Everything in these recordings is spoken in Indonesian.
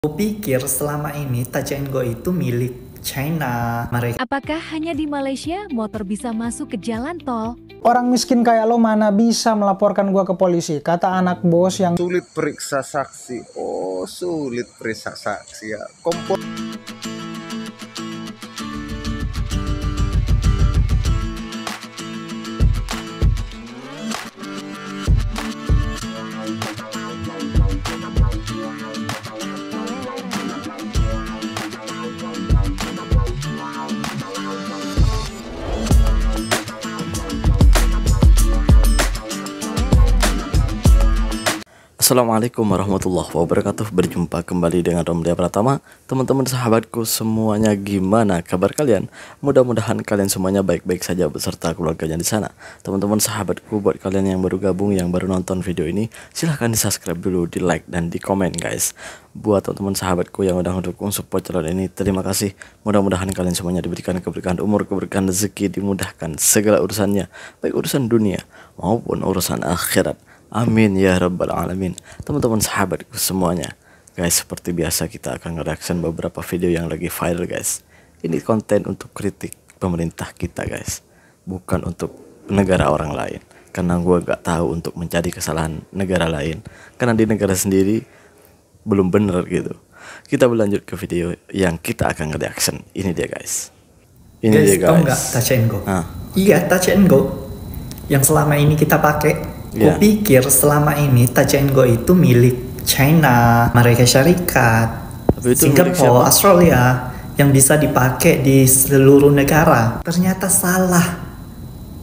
Kupikir selama ini Touch and Go itu milik China. Apakah hanya di Malaysia motor bisa masuk ke jalan tol? Orang miskin kayak lo mana bisa melaporkan gua ke polisi? Kata anak bos yang sulit periksa saksi. Oh, sulit periksa saksi ya. Assalamualaikum warahmatullahi wabarakatuh. Berjumpa kembali dengan Romlia Pratama. Teman-teman sahabatku semuanya, gimana kabar kalian? Mudah-mudahan kalian semuanya baik-baik saja beserta keluarganya di sana. Teman-teman sahabatku, buat kalian yang baru gabung, yang baru nonton video ini, silahkan di subscribe dulu, di like dan di komen guys. Buat teman-teman sahabatku yang udah mendukung support channel ini, terima kasih. Mudah-mudahan kalian semuanya diberikan keberkahan umur, keberkahan rezeki, dimudahkan segala urusannya, baik urusan dunia maupun urusan akhirat. Amin ya rabbal alamin. Teman-teman sahabatku semuanya, guys, seperti biasa kita akan nge-reaction beberapa video yang lagi viral guys. Ini konten untuk kritik pemerintah kita guys, bukan untuk negara orang lain. Karena gue gak tahu untuk mencari kesalahan negara lain, karena di negara sendiri belum bener gitu. Kita berlanjut ke video yang kita akan nge-reaction. Ini dia guys. Ini guys, dia guys. tau nggak Touch and Go? Iya, Touch and Go yang selama ini kita pakai. Kupikir selama ini Touch and Go itu milik China, Amerika Syarikat, Singapura, Australia, yang bisa dipakai di seluruh negara. Ternyata salah.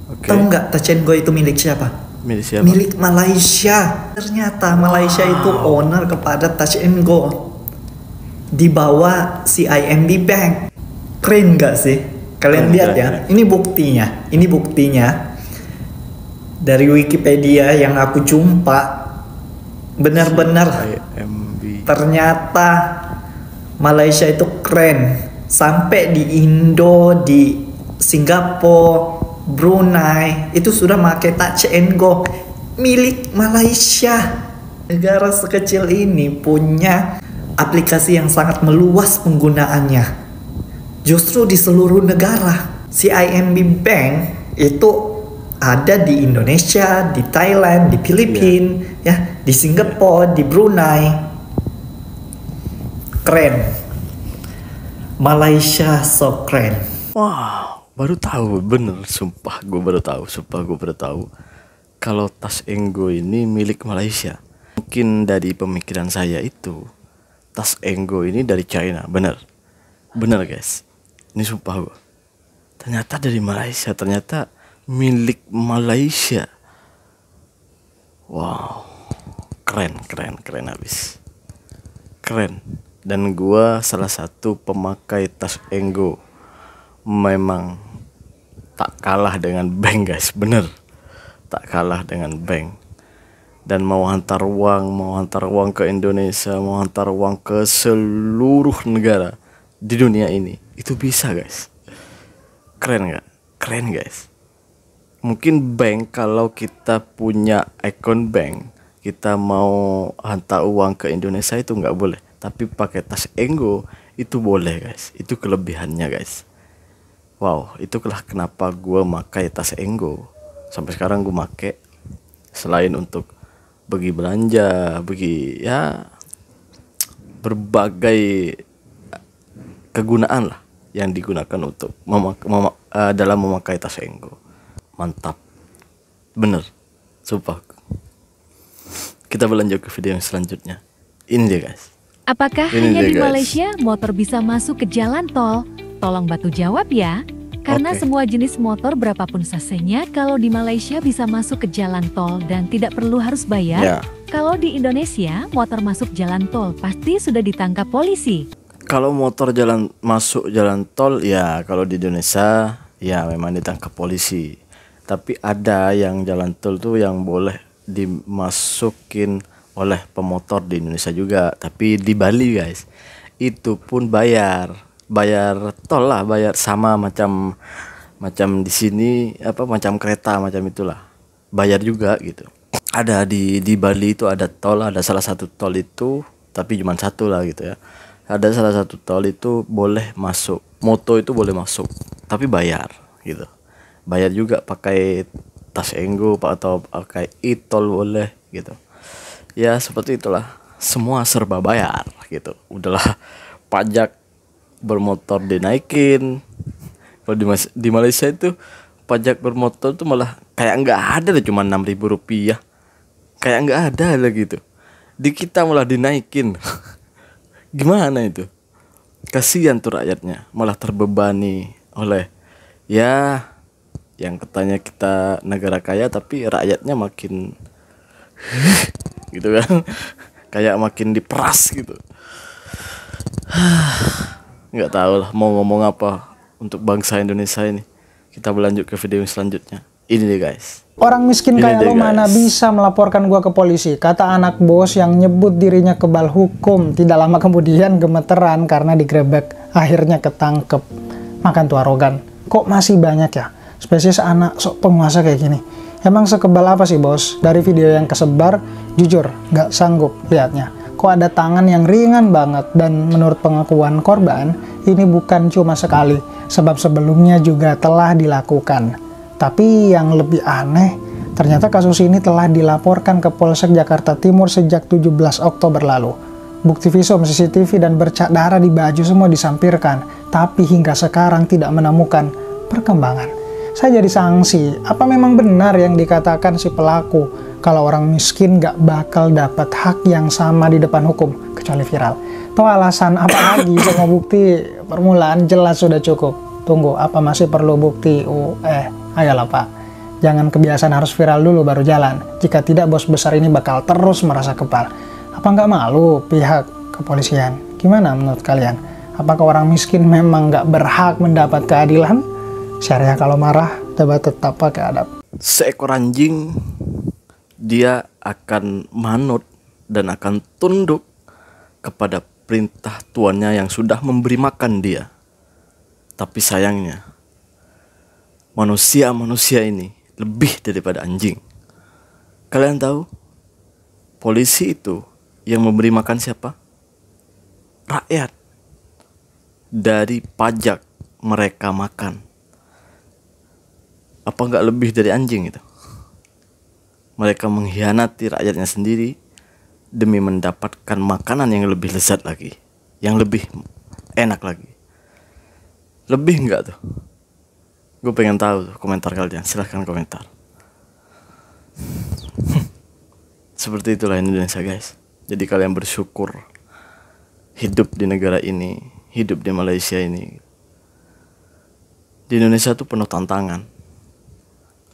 Tahu nggak Touch and Go itu milik siapa? Milik siapa? Milik Malaysia. Ternyata Malaysia itu owner kepada Touch and Go di bawah CIMB Bank. Keren nggak sih? Kalian lihat ya. Ini buktinya. Ini buktinya. Dari Wikipedia yang aku jumpa, benar-benar ternyata Malaysia itu keren. Sampai di Indo, di Singapura, Brunei itu sudah pakai Touch and Go milik Malaysia. Negara sekecil ini punya aplikasi yang sangat meluas penggunaannya. Justru di seluruh negara, CIMB Bank itu ada di Indonesia, di Thailand, di Filipina, ya, di Singapura, di Brunei. Keren. Malaysia so keren. Wow, baru tahu, bener, sumpah gue baru tahu kalau Touch and Go ini milik Malaysia. Mungkin dari pemikiran saya itu Touch and Go ini dari China, bener guys. Ini sumpah gue. Ternyata dari Malaysia, ternyata milik Malaysia. Wow, keren habis. Keren. Dan gua salah satu pemakai Touch and Go. Memang tak kalah dengan bank guys, bener. Tak kalah dengan bank. Dan mau hantar uang ke Indonesia, mau hantar uang ke seluruh negara di dunia ini, itu bisa guys. Keren gak? Keren guys. Mungkin bank, kalau kita punya akun bank, kita mau hantar uang ke Indonesia itu nggak boleh, tapi pakai Touch and Go itu boleh guys. Itu kelebihannya guys. Wow, itulah kenapa gue makai Touch and Go. Sampai sekarang gue make, selain untuk pergi belanja, pergi ya berbagai kegunaan lah yang digunakan untuk dalam memakai Touch and Go. Mantap, bener, sumpah. Kita berlanjut ke video yang selanjutnya. Ini dia guys. Apakah hanya di Malaysia motor bisa masuk ke jalan tol? Tolong bantu jawab ya. Karena semua jenis motor berapapun sasenya, kalau di Malaysia bisa masuk ke jalan tol dan tidak perlu harus bayar. Kalau di Indonesia motor masuk jalan tol pasti sudah ditangkap polisi. Kalau motor masuk jalan tol ya, kalau di Indonesia ya memang ditangkap polisi. Tapi ada yang jalan tol tuh yang boleh dimasukin oleh pemotor di Indonesia juga. Tapi di Bali guys, itu pun bayar tol lah, bayar sama macam di sini, apa macam kereta macam itulah, bayar juga gitu. Ada di Bali itu ada tol, ada salah satu tol itu tapi cuma satu lah gitu ya. Ada salah satu tol itu boleh masuk, moto itu boleh masuk, tapi bayar gitu. Bayar juga pakai tas Enggo atau pakai e-tol boleh gitu. Ya seperti itulah, semua serba bayar gitu. Udahlah, pajak bermotor dinaikin. Kalau di Malaysia itu pajak bermotor tuh malah kayak nggak ada lah, cuma 6.000 rupiah, kayak nggak ada lah gitu. Di kita malah dinaikin. Gimana itu? Kasihan tuh rakyatnya, malah terbebani oleh ya yang katanya kita negara kaya tapi rakyatnya makin gitu kan, kayak makin diperas gitu. Nggak tahu lah mau ngomong apa untuk bangsa Indonesia ini. Kita berlanjut ke video selanjutnya. Ini deh guys. Orang miskin kayak lo mana bisa melaporkan gua ke polisi, kata anak bos yang nyebut dirinya kebal hukum. Tidak lama kemudian gemeteran karena digrebek, akhirnya ketangkep. Makan tuh arogan. Kok masih banyak ya spesies anak sok penguasa kayak gini? Emang sekebal apa sih bos? Dari video yang kesebar, jujur gak sanggup liatnya. Kok ada tangan yang ringan banget, dan menurut pengakuan korban, ini bukan cuma sekali, sebab sebelumnya juga telah dilakukan. Tapi yang lebih aneh, ternyata kasus ini telah dilaporkan ke Polsek Jakarta Timur sejak 17 Oktober lalu. Bukti visum, CCTV, dan bercak darah di baju semua disampirkan, tapi hingga sekarang tidak menemukan perkembangan. Saya jadi sanksi, apa memang benar yang dikatakan si pelaku, kalau orang miskin gak bakal dapat hak yang sama di depan hukum, kecuali viral? Tuh alasan apa lagi? Semua bukti permulaan jelas sudah cukup. Tunggu, apa masih perlu bukti? Ayolah pak, jangan kebiasaan harus viral dulu baru jalan. Jika tidak, bos besar ini bakal terus merasa kebal. Apa nggak malu pihak kepolisian? Gimana menurut kalian? Apakah orang miskin memang nggak berhak mendapat keadilan? Syariah kalau marah, coba tetap pakai adab. Seekor anjing, dia akan manut dan akan tunduk kepada perintah tuannya yang sudah memberi makan dia. Tapi sayangnya, manusia ini lebih daripada anjing. Kalian tahu, polisi itu yang memberi makan siapa? Rakyat. Dari pajak mereka makan. Apa nggak lebih dari anjing itu? Mereka mengkhianati rakyatnya sendiri demi mendapatkan makanan yang lebih lezat lagi, yang lebih enak lagi. Lebih nggak tuh? Gue pengen tahu tuh komentar kalian. Silahkan komentar. Seperti itulah Indonesia guys. Jadi kalian bersyukur hidup di negara ini, hidup di Malaysia ini. Di Indonesia tuh penuh tantangan.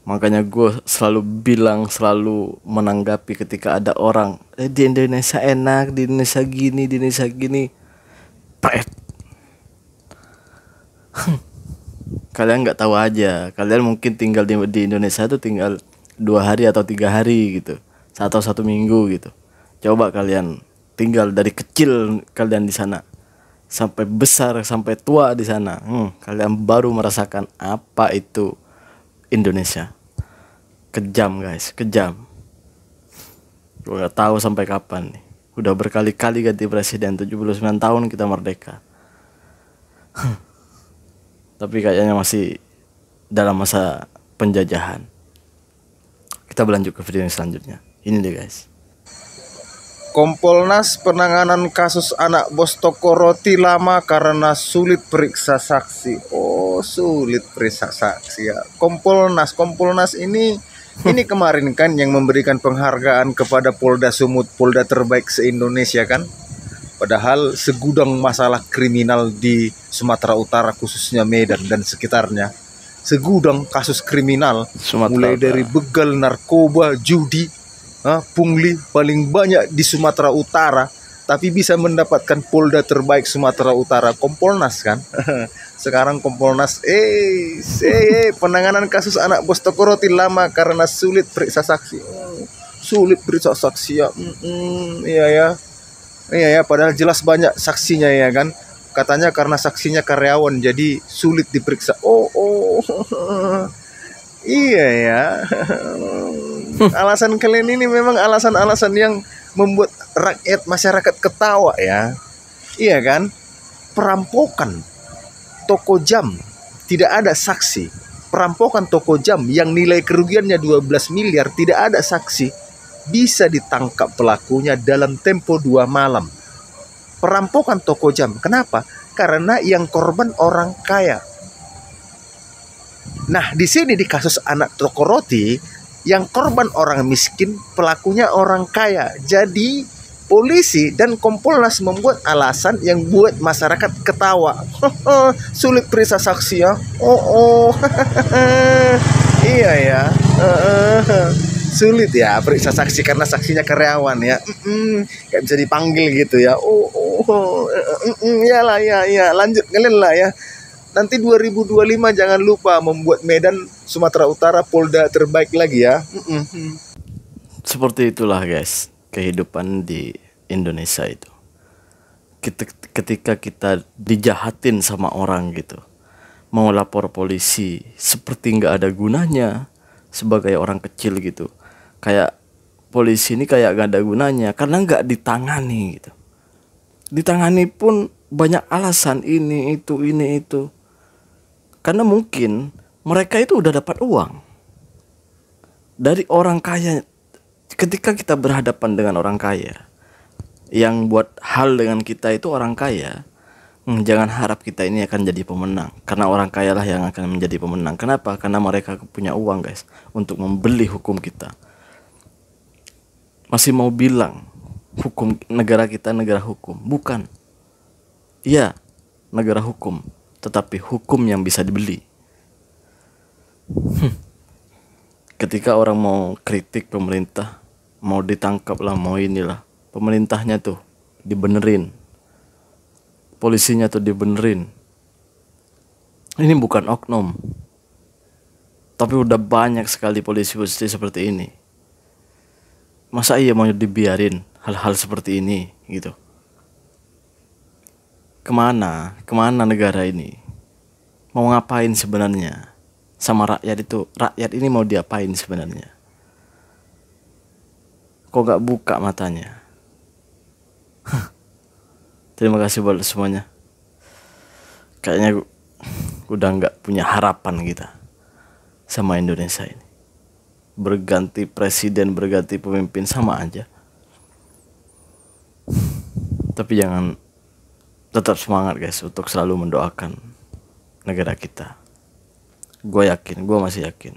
Makanya gue selalu bilang, selalu menanggapi ketika ada orang di Indonesia enak, di Indonesia gini, di Indonesia gini. Pret. Kalian nggak tahu aja. Kalian mungkin tinggal di Indonesia tuh tinggal 2 hari atau 3 hari gitu, atau 1 minggu gitu. Coba kalian tinggal dari kecil kalian di sana sampai besar, sampai tua di sana. Kalian baru merasakan apa itu Indonesia. Kejam guys, kejam. Gue gak tahu sampai kapan nih. Udah berkali-kali ganti presiden, 79 tahun kita merdeka. Tapi kayaknya masih dalam masa penjajahan. Kita berlanjut ke video yang selanjutnya. Ini deh guys. Kompolnas penanganan kasus anak bos toko roti lama karena sulit periksa saksi. Oh, sulit periksa saksi ya. Kompolnas ini kemarin kan yang memberikan penghargaan kepada Polda Sumut, Polda terbaik se-Indonesia kan. Padahal segudang masalah kriminal di Sumatera Utara, khususnya Medan dan sekitarnya. Segudang kasus kriminal, mulai dari begal, narkoba, judi, pungli paling banyak di Sumatera Utara, tapi bisa mendapatkan Polda terbaik Sumatera Utara, Kompolnas kan. Sekarang Kompolnas penanganan kasus anak bos toko roti lama karena sulit periksa saksi. Sulit periksa saksi ya. Iya ya, padahal jelas banyak saksinya ya kan. Katanya karena saksinya karyawan jadi sulit diperiksa. Iya ya. Alasan kalian ini memang alasan-alasan yang membuat rakyat masyarakat ketawa ya. Iya kan? Perampokan toko jam, tidak ada saksi. Perampokan toko jam yang nilai kerugiannya 12 miliar, tidak ada saksi. Bisa ditangkap pelakunya dalam tempo 2 malam. Perampokan toko jam. Kenapa? Karena yang korban orang kaya. Nah, di sini di kasus anak toko roti, yang korban orang miskin, pelakunya orang kaya. Jadi polisi dan Kompolnas membuat alasan yang buat masyarakat ketawa. Sulit periksa saksi ya. Iya ya. Sulit ya periksa saksi karena saksinya karyawan ya. Gak bisa dipanggil gitu ya. Iyalah ya. Lanjut kalian lah ya. Nanti 2025 jangan lupa membuat Medan Sumatera Utara Polda terbaik lagi ya. Seperti itulah guys kehidupan di Indonesia itu. Ketika kita dijahatin sama orang gitu, mau lapor polisi seperti nggak ada gunanya sebagai orang kecil gitu. Kayak polisi ini kayak nggak ada gunanya karena nggak ditangani gitu. Ditangani pun banyak alasan ini itu. Karena mungkin mereka itu udah dapat uang dari orang kaya. Ketika kita berhadapan dengan orang kaya yang buat hal dengan kita itu orang kaya, jangan harap kita ini akan jadi pemenang. Karena orang kaya lah yang akan menjadi pemenang. Kenapa? Karena mereka punya uang guys untuk membeli hukum kita. Masih mau bilang hukum negara kita negara hukum? Bukan. Iya, negara hukum, tetapi hukum yang bisa dibeli. Ketika orang mau kritik pemerintah, mau ditangkap lah, mau inilah, pemerintahnya tuh dibenerin, polisinya tuh dibenerin. Ini bukan oknum, tapi udah banyak sekali polisi-polisi seperti ini. Masa iya mau dibiarin hal-hal seperti ini gitu? Kemana negara ini? Mau ngapain sebenarnya? Sama rakyat itu, rakyat ini mau diapain sebenarnya? Kok gak buka matanya? Terima kasih buat semuanya. Kayaknya udah gak punya harapan kita sama Indonesia ini. Berganti presiden, berganti pemimpin sama aja. Tapi jangan, tetap semangat guys untuk selalu mendoakan negara kita. Gue masih yakin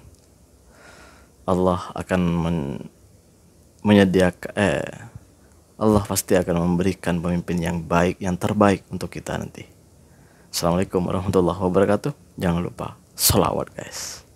Allah akan menyediakan Allah pasti akan memberikan pemimpin yang baik, yang terbaik untuk kita nanti. Assalamualaikum warahmatullahi wabarakatuh. Jangan lupa sholawat guys.